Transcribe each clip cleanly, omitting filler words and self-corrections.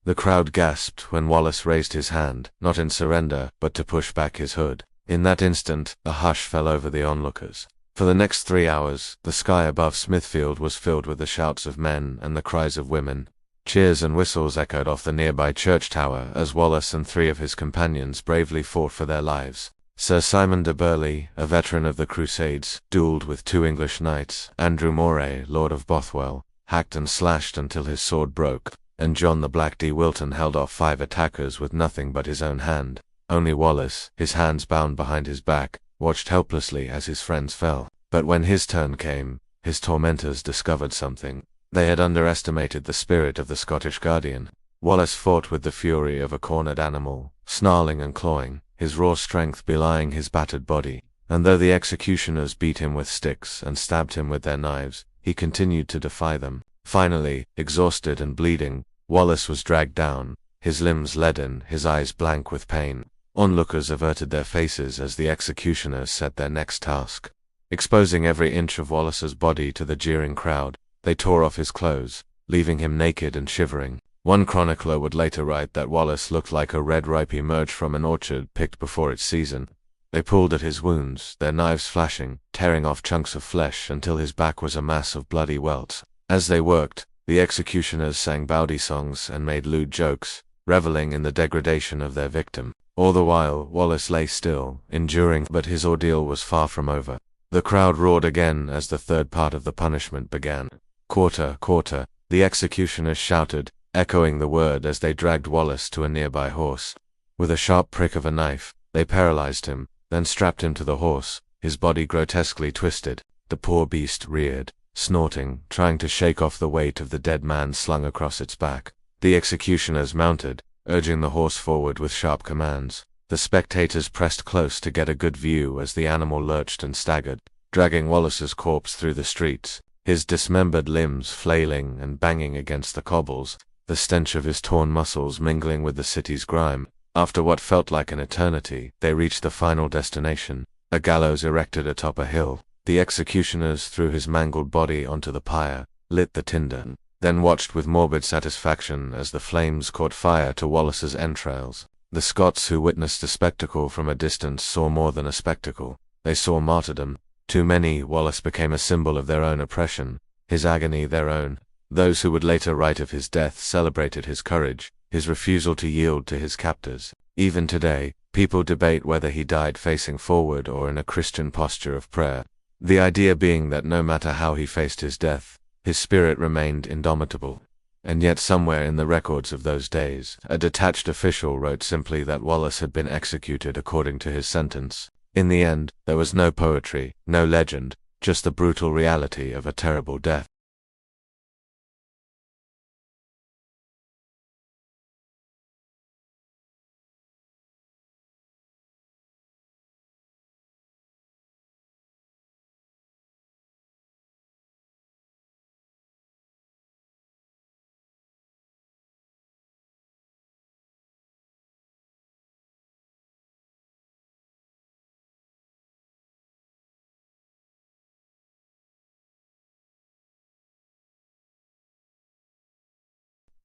The crowd gasped when Wallace raised his hand, not in surrender, but to push back his hood. In that instant, a hush fell over the onlookers. For the next 3 hours, the sky above Smithfield was filled with the shouts of men and the cries of women. Cheers and whistles echoed off the nearby church tower as Wallace and 3 of his companions bravely fought for their lives. Sir Simon de Burley, a veteran of the Crusades, duelled with 2 English knights, Andrew Moray, Lord of Bothwell, hacked and slashed until his sword broke, and John the Black de Wilton held off 5 attackers with nothing but his own hand. Only Wallace, his hands bound behind his back, watched helplessly as his friends fell. But when his turn came, his tormentors discovered something. They had underestimated the spirit of the Scottish Guardian. Wallace fought with the fury of a cornered animal, snarling and clawing, his raw strength belying his battered body. And though the executioners beat him with sticks and stabbed him with their knives, he continued to defy them. Finally, exhausted and bleeding, Wallace was dragged down, his limbs leaden, his eyes blank with pain. Onlookers averted their faces as the executioners set their next task. Exposing every inch of Wallace's body to the jeering crowd, they tore off his clothes, leaving him naked and shivering. One chronicler would later write that Wallace looked like a red ripe emerged from an orchard picked before its season. They pulled at his wounds, their knives flashing, tearing off chunks of flesh until his back was a mass of bloody welts. As they worked, the executioners sang bawdy songs and made lewd jokes, reveling in the degradation of their victim. All the while, Wallace lay still, enduring, but his ordeal was far from over. The crowd roared again as the third part of the punishment began. Quarter, quarter, the executioners shouted, echoing the word as they dragged Wallace to a nearby horse. With a sharp prick of a knife, they paralyzed him, then strapped him to the horse, his body grotesquely twisted. The poor beast reared, snorting, trying to shake off the weight of the dead man slung across its back. The executioners mounted, urging the horse forward with sharp commands. The spectators pressed close to get a good view as the animal lurched and staggered, dragging Wallace's corpse through the streets, his dismembered limbs flailing and banging against the cobbles, the stench of his torn muscles mingling with the city's grime. After what felt like an eternity, they reached the final destination, a gallows erected atop a hill. The executioners threw his mangled body onto the pyre, lit the tinder, then watched with morbid satisfaction as the flames caught fire to Wallace's entrails. The Scots who witnessed the spectacle from a distance saw more than a spectacle. They saw martyrdom. To many, Wallace became a symbol of their own oppression, his agony their own. Those who would later write of his death celebrated his courage, his refusal to yield to his captors. Even today, people debate whether he died facing forward or in a Christian posture of prayer. The idea being that no matter how he faced his death, his spirit remained indomitable. And yet somewhere in the records of those days, a detached official wrote simply that Wallace had been executed according to his sentence. In the end, there was no poetry, no legend, just the brutal reality of a terrible death.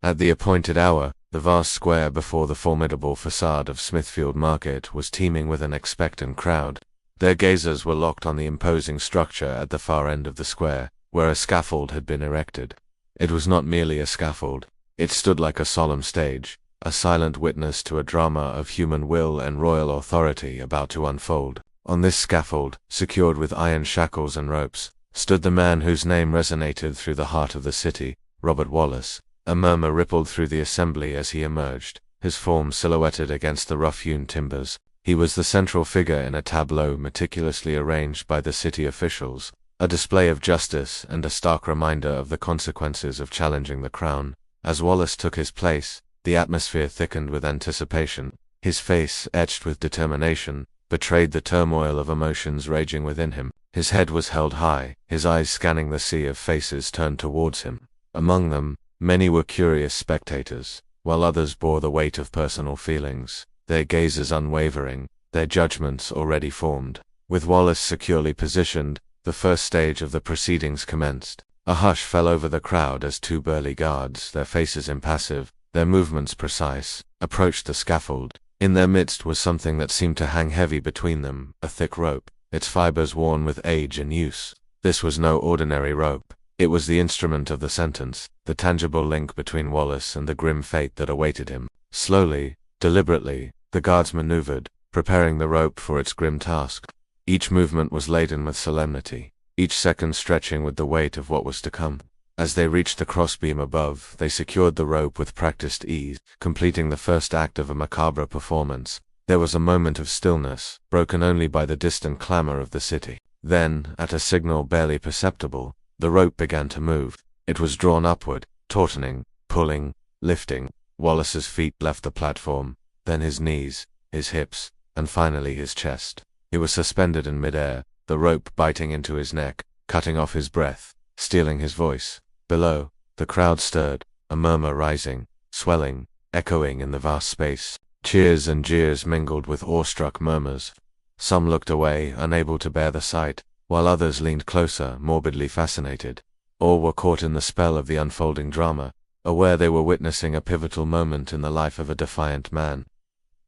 At the appointed hour, the vast square before the formidable facade of Smithfield Market was teeming with an expectant crowd. Their gazes were locked on the imposing structure at the far end of the square, where a scaffold had been erected. It was not merely a scaffold. It stood like a solemn stage, a silent witness to a drama of human will and royal authority about to unfold. On this scaffold, secured with iron shackles and ropes, stood the man whose name resonated through the heart of the city, Robert Wallace. A murmur rippled through the assembly as he emerged, his form silhouetted against the rough-hewn timbers. He was the central figure in a tableau meticulously arranged by the city officials, a display of justice and a stark reminder of the consequences of challenging the crown. As Wallace took his place, the atmosphere thickened with anticipation. His face, etched with determination, betrayed the turmoil of emotions raging within him. His head was held high, his eyes scanning the sea of faces turned towards him. Among them, many were curious spectators, while others bore the weight of personal feelings, their gazes unwavering, their judgments already formed. With Wallace securely positioned, the first stage of the proceedings commenced. A hush fell over the crowd as 2 burly guards, their faces impassive, their movements precise, approached the scaffold. In their midst was something that seemed to hang heavy between them, a thick rope, its fibers worn with age and use. This was no ordinary rope. It was the instrument of the sentence, the tangible link between Wallace and the grim fate that awaited him. Slowly, deliberately, the guards maneuvered, preparing the rope for its grim task. Each movement was laden with solemnity, each second stretching with the weight of what was to come. As they reached the crossbeam above, they secured the rope with practiced ease, completing the first act of a macabre performance. There was a moment of stillness, broken only by the distant clamor of the city. Then, at a signal barely perceptible, the rope began to move. It was drawn upward, tautening, pulling, lifting. Wallace's feet left the platform, then his knees, his hips, and finally his chest. He was suspended in midair, the rope biting into his neck, cutting off his breath, stealing his voice. Below, the crowd stirred, a murmur rising, swelling, echoing in the vast space. Cheers and jeers mingled with awestruck murmurs. Some looked away, unable to bear the sight, while others leaned closer, morbidly fascinated. All were caught in the spell of the unfolding drama, aware they were witnessing a pivotal moment in the life of a defiant man.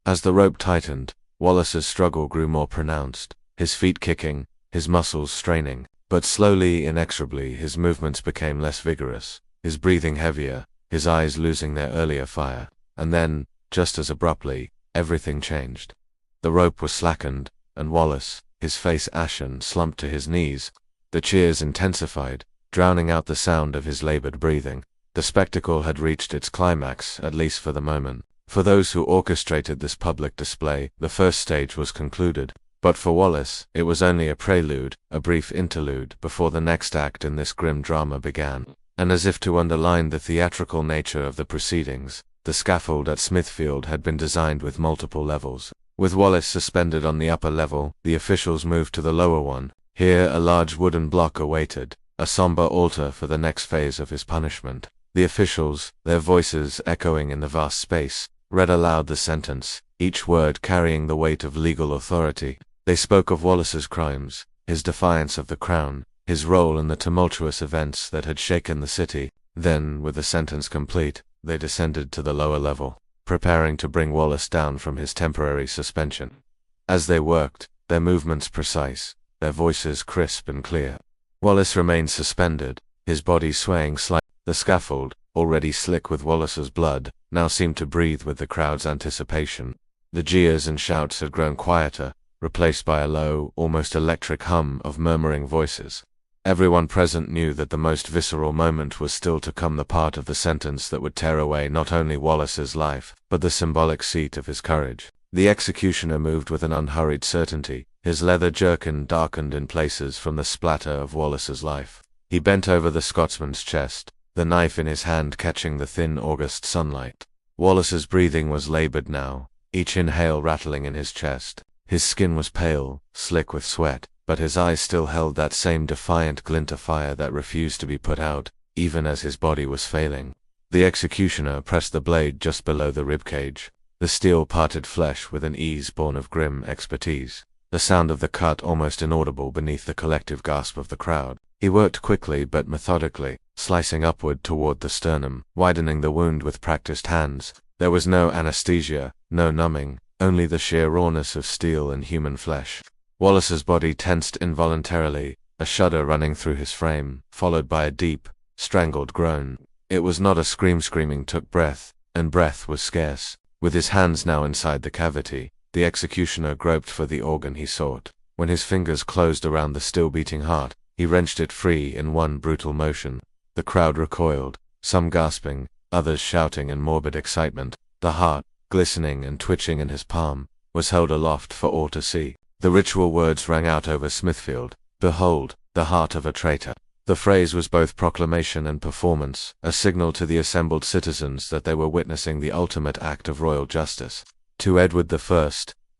As the rope tightened, Wallace's struggle grew more pronounced, his feet kicking, his muscles straining. But slowly, inexorably, his movements became less vigorous, his breathing heavier, his eyes losing their earlier fire. And then, just as abruptly, everything changed. The rope was slackened, and Wallace, his face ashen, slumped to his knees. The cheers intensified, drowning out the sound of his labored breathing. The spectacle had reached its climax, at least for the moment. For those who orchestrated this public display, the first stage was concluded. But for Wallace, it was only a prelude, a brief interlude, before the next act in this grim drama began. And as if to underline the theatrical nature of the proceedings, the scaffold at Smithfield had been designed with multiple levels. With Wallace suspended on the upper level, the officials moved to the lower one. Here a large wooden block awaited, a somber altar for the next phase of his punishment. The officials, their voices echoing in the vast space, read aloud the sentence, each word carrying the weight of legal authority. They spoke of Wallace's crimes, his defiance of the crown, his role in the tumultuous events that had shaken the city. Then, with the sentence complete, they descended to the lower level, preparing to bring Wallace down from his temporary suspension. As they worked, their movements precise, their voices crisp and clear, Wallace remained suspended, his body swaying slightly. The scaffold, already slick with Wallace's blood, now seemed to breathe with the crowd's anticipation. The jeers and shouts had grown quieter, replaced by a low, almost electric hum of murmuring voices. Everyone present knew that the most visceral moment was still to come, the part of the sentence that would tear away not only Wallace's life, but the symbolic seat of his courage. The executioner moved with an unhurried certainty, his leather jerkin darkened in places from the splatter of Wallace's life. He bent over the Scotsman's chest, the knife in his hand catching the thin August sunlight. Wallace's breathing was labored now, each inhale rattling in his chest. His skin was pale, slick with sweat, but his eyes still held that same defiant glint of fire that refused to be put out, even as his body was failing. The executioner pressed the blade just below the ribcage. The steel parted flesh with an ease born of grim expertise, the sound of the cut almost inaudible beneath the collective gasp of the crowd. He worked quickly but methodically, slicing upward toward the sternum, widening the wound with practiced hands. There was no anesthesia, no numbing, only the sheer rawness of steel and human flesh. Wallace's body tensed involuntarily, a shudder running through his frame, followed by a deep, strangled groan. It was not a scream. Screaming took breath, and breath was scarce. With his hands now inside the cavity, the executioner groped for the organ he sought. When his fingers closed around the still-beating heart, he wrenched it free in one brutal motion. The crowd recoiled, some gasping, others shouting in morbid excitement. The heart, glistening and twitching in his palm, was held aloft for all to see. The ritual words rang out over Smithfield, "Behold, the heart of a traitor." The phrase was both proclamation and performance, a signal to the assembled citizens that they were witnessing the ultimate act of royal justice. To Edward I,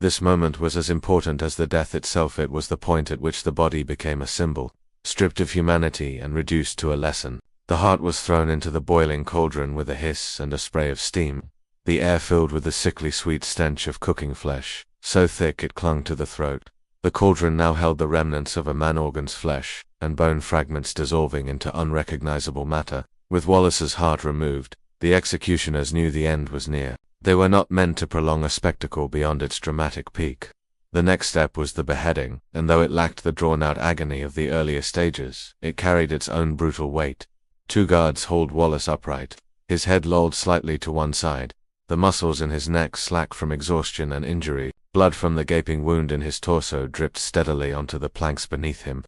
this moment was as important as the death itself. It was the point at which the body became a symbol, stripped of humanity and reduced to a lesson. The heart was thrown into the boiling cauldron with a hiss and a spray of steam, the air filled with the sickly sweet stench of cooking flesh, so thick it clung to the throat. The cauldron now held the remnants of a man-organ's flesh, and bone fragments dissolving into unrecognizable matter. With Wallace's heart removed, The executioners knew the end was near. They were not meant to prolong a spectacle beyond its dramatic peak. The next step was the beheading, and though it lacked the drawn-out agony of the earlier stages, it carried its own brutal weight. 2 guards hauled Wallace upright. His head lolled slightly to one side, the muscles in his neck slack from exhaustion and injury. Blood from the gaping wound in his torso dripped steadily onto the planks beneath him.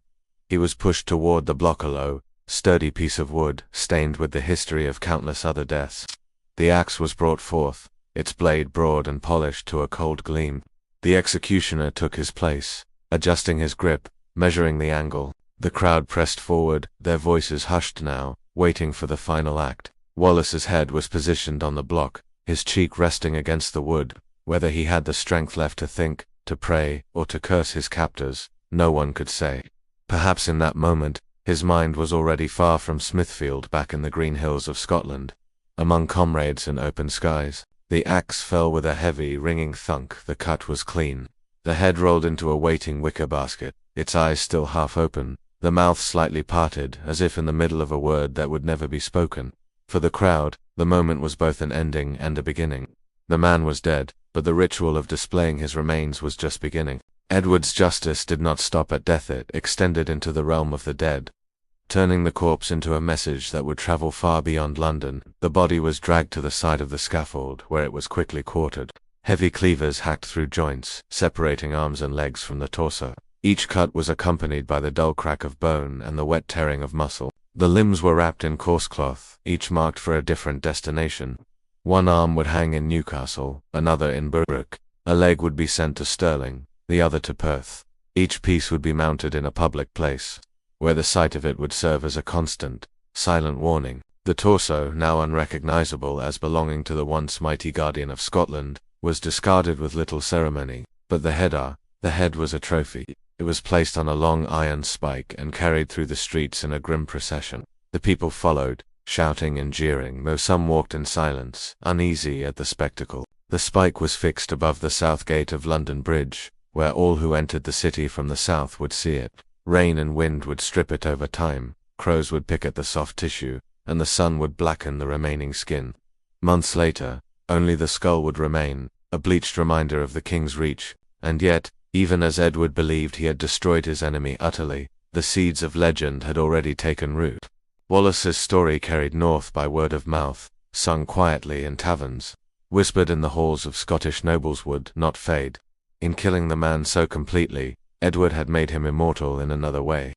He was pushed toward the block, a low, sturdy piece of wood, stained with the history of countless other deaths. The axe was brought forth, its blade broad and polished to a cold gleam. The executioner took his place, adjusting his grip, measuring the angle. The crowd pressed forward, their voices hushed now, waiting for the final act. Wallace's head was positioned on the block, his cheek resting against the wood. Whether he had the strength left to think, to pray, or to curse his captors, no one could say. Perhaps in that moment, his mind was already far from Smithfield, back in the green hills of Scotland, among comrades and open skies. The axe fell with a heavy, ringing thunk. The cut was clean. The head rolled into a waiting wicker basket, its eyes still half open, the mouth slightly parted, as if in the middle of a word that would never be spoken. For the crowd, the moment was both an ending and a beginning. The man was dead, but the ritual of displaying his remains was just beginning. Edward's justice did not stop at death, it extended into the realm of the dead, turning the corpse into a message that would travel far beyond London. The body was dragged to the side of the scaffold, where it was quickly quartered. Heavy cleavers hacked through joints, separating arms and legs from the torso. Each cut was accompanied by the dull crack of bone and the wet tearing of muscle. The limbs were wrapped in coarse cloth, each marked for a different destination. One arm would hang in Newcastle, another in Berwick. A leg would be sent to Stirling, the other to Perth. Each piece would be mounted in a public place, where the sight of it would serve as a constant, silent warning. The torso, now unrecognizable as belonging to the once mighty guardian of Scotland, was discarded with little ceremony. But the head was a trophy. It was placed on a long iron spike and carried through the streets in a grim procession. The people followed, shouting and jeering, though some walked in silence, uneasy at the spectacle. The spike was fixed above the south gate of London Bridge, where all who entered the city from the south would see it. Rain and wind would strip it over time, crows would pick at the soft tissue, and the sun would blacken the remaining skin. Months later, only the skull would remain, a bleached reminder of the king's reach. And yet, even as Edward believed he had destroyed his enemy utterly, the seeds of legend had already taken root. Wallace's story carried north by word of mouth, sung quietly in taverns, whispered in the halls of Scottish nobles would not fade. In killing the man so completely, Edward had made him immortal in another way.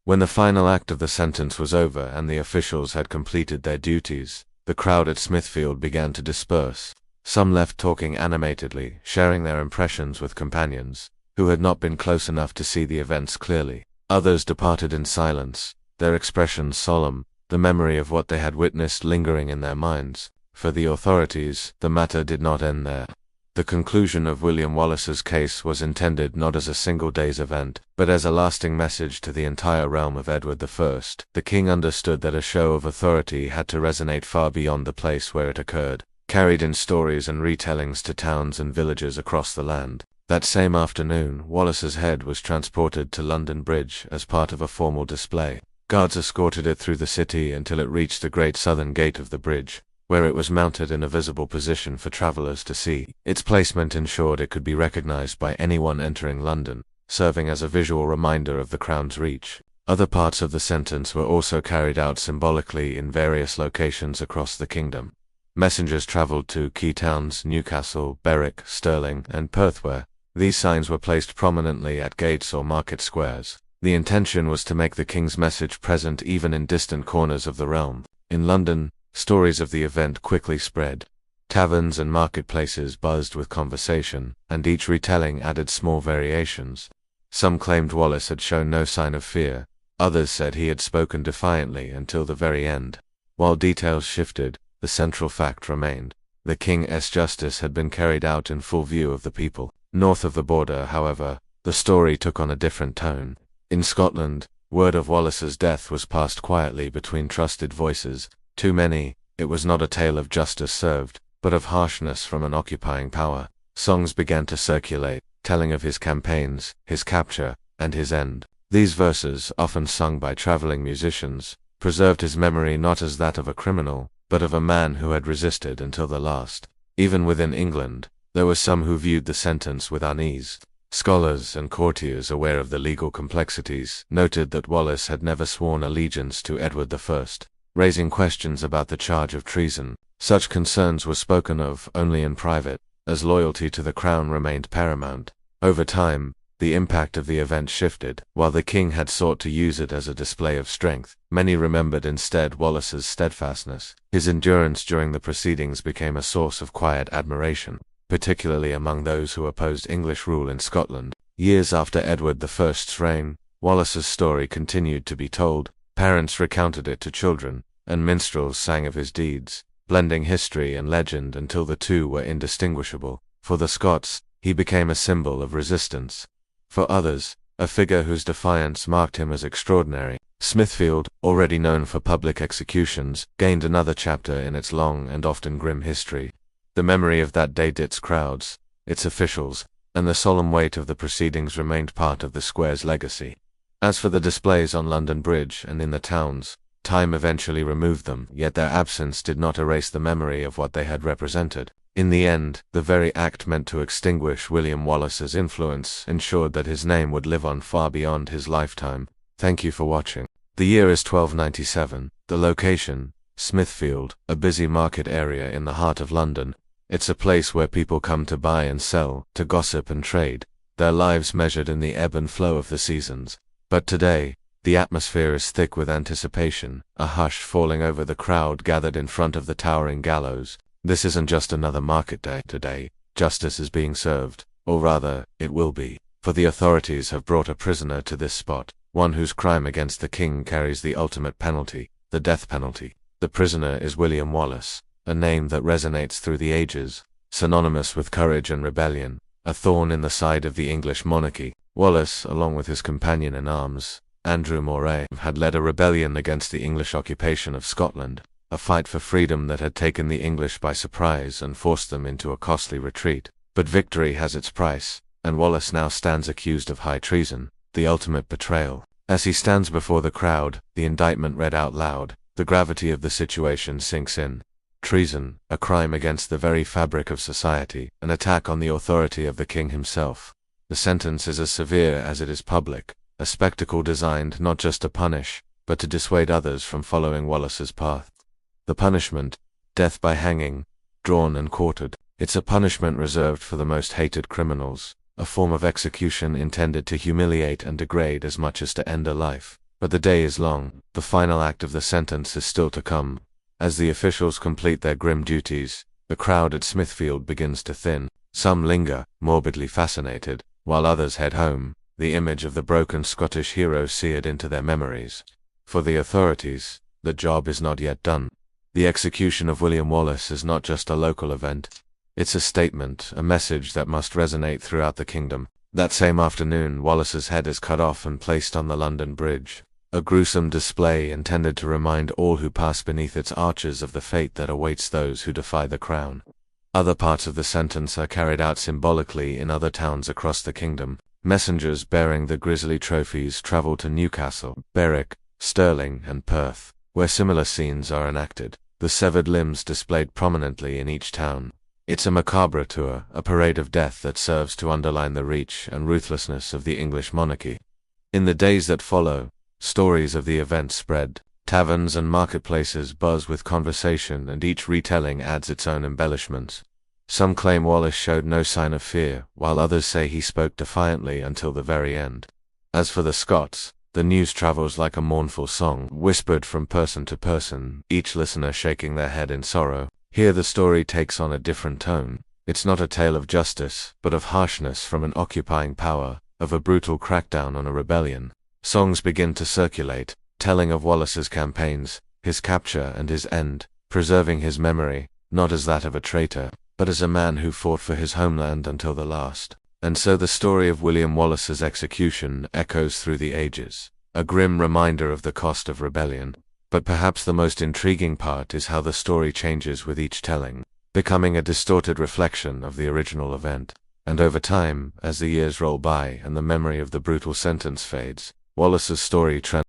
When the final act of the sentence was over and the officials had completed their duties, the crowd at Smithfield began to disperse. Some left talking animatedly, sharing their impressions with companions, who had not been close enough to see the events clearly. Others departed in silence, their expressions solemn, the memory of what they had witnessed lingering in their minds. For the authorities, the matter did not end there. The conclusion of William Wallace's case was intended not as a single day's event, but as a lasting message to the entire realm of Edward I. The king understood that a show of authority had to resonate far beyond the place where it occurred, carried in stories and retellings to towns and villages across the land. That same afternoon, Wallace's head was transported to London Bridge as part of a formal display. Guards escorted it through the city until it reached the great southern gate of the bridge, where it was mounted in a visible position for travelers to see. Its placement ensured it could be recognized by anyone entering London, serving as a visual reminder of the crown's reach. Other parts of the sentence were also carried out symbolically in various locations across the kingdom. Messengers travelled to key towns Newcastle, Berwick, Stirling, and Perth, where these signs were placed prominently at gates or market squares. The intention was to make the king's message present even in distant corners of the realm. In London, stories of the event quickly spread. Taverns and marketplaces buzzed with conversation, and each retelling added small variations. Some claimed Wallace had shown no sign of fear. Others said he had spoken defiantly until the very end. While details shifted, the central fact remained. The king's justice had been carried out in full view of the people. North of the border, however, the story took on a different tone. In Scotland, word of Wallace's death was passed quietly between trusted voices. Too many, it was not a tale of justice served, but of harshness from an occupying power. Songs began to circulate, telling of his campaigns, his capture, and his end. These verses, often sung by traveling musicians, preserved his memory not as that of a criminal, but of a man who had resisted until the last. Even within England, there were some who viewed the sentence with unease. Scholars and courtiers aware of the legal complexities noted that Wallace had never sworn allegiance to Edward I, raising questions about the charge of treason. Such concerns were spoken of only in private, as loyalty to the crown remained paramount. Over time, the impact of the event shifted. While the king had sought to use it as a display of strength, many remembered instead Wallace's steadfastness. His endurance during the proceedings became a source of quiet admiration, particularly among those who opposed English rule in Scotland. Years after Edward I's reign, Wallace's story continued to be told. Parents recounted it to children, and minstrels sang of his deeds, blending history and legend until the two were indistinguishable. For the Scots, he became a symbol of resistance. For others, a figure whose defiance marked him as extraordinary. Smithfield, already known for public executions, gained another chapter in its long and often grim history. The memory of that day's crowds, its officials, and the solemn weight of the proceedings remained part of the square's legacy. As for the displays on London Bridge and in the towns, time eventually removed them, yet their absence did not erase the memory of what they had represented. In the end, the very act meant to extinguish William Wallace's influence ensured that his name would live on far beyond his lifetime. Thank you for watching. The year is 1297. The location, Smithfield, a busy market area in the heart of London. It's a place where people come to buy and sell, to gossip and trade, their lives measured in the ebb and flow of the seasons. But today, the atmosphere is thick with anticipation, a hush falling over the crowd gathered in front of the towering gallows. This isn't just another market day. Today, justice is being served, or rather, it will be, for the authorities have brought a prisoner to this spot, one whose crime against the king carries the ultimate penalty, the death penalty. The prisoner is William Wallace, a name that resonates through the ages, synonymous with courage and rebellion, a thorn in the side of the English monarchy. Wallace, along with his companion in arms, Andrew Moray, had led a rebellion against the English occupation of Scotland, a fight for freedom that had taken the English by surprise and forced them into a costly retreat. But victory has its price, and Wallace now stands accused of high treason, the ultimate betrayal. As he stands before the crowd, the indictment read out loud, the gravity of the situation sinks in. Treason, a crime against the very fabric of society, an attack on the authority of the king himself. The sentence is as severe as it is public, a spectacle designed not just to punish, but to dissuade others from following Wallace's path. The punishment, death by hanging, drawn and quartered. It's a punishment reserved for the most hated criminals, a form of execution intended to humiliate and degrade as much as to end a life. But the day is long, the final act of the sentence is still to come. As the officials complete their grim duties, the crowd at Smithfield begins to thin. Some linger, morbidly fascinated, while others head home, the image of the broken Scottish hero seared into their memories. For the authorities, the job is not yet done. The execution of William Wallace is not just a local event. It's a statement, a message that must resonate throughout the kingdom. That same afternoon, Wallace's head is cut off and placed on the London Bridge, a gruesome display intended to remind all who pass beneath its arches of the fate that awaits those who defy the crown. Other parts of the sentence are carried out symbolically in other towns across the kingdom. Messengers bearing the grisly trophies travel to Newcastle, Berwick, Stirling, and Perth, where similar scenes are enacted, the severed limbs displayed prominently in each town. It's a macabre tour, a parade of death that serves to underline the reach and ruthlessness of the English monarchy. In the days that follow, Stories of the event spread. Taverns and marketplaces buzz with conversation, and each retelling adds its own embellishments. Some claim Wallace showed no sign of fear, while others say he spoke defiantly until the very end. As for the Scots, the news travels like a mournful song, whispered from person to person, each listener shaking their head in sorrow. Here the story takes on a different tone. It's not a tale of justice, but of harshness from an occupying power, of a brutal crackdown on a rebellion. Songs begin to circulate, telling of Wallace's campaigns, his capture and his end, preserving his memory, not as that of a traitor, but as a man who fought for his homeland until the last. And so the story of William Wallace's execution echoes through the ages, a grim reminder of the cost of rebellion. But perhaps the most intriguing part is how the story changes with each telling, becoming a distorted reflection of the original event. And over time, as the years roll by and the memory of the brutal sentence fades, Wallace's story transforms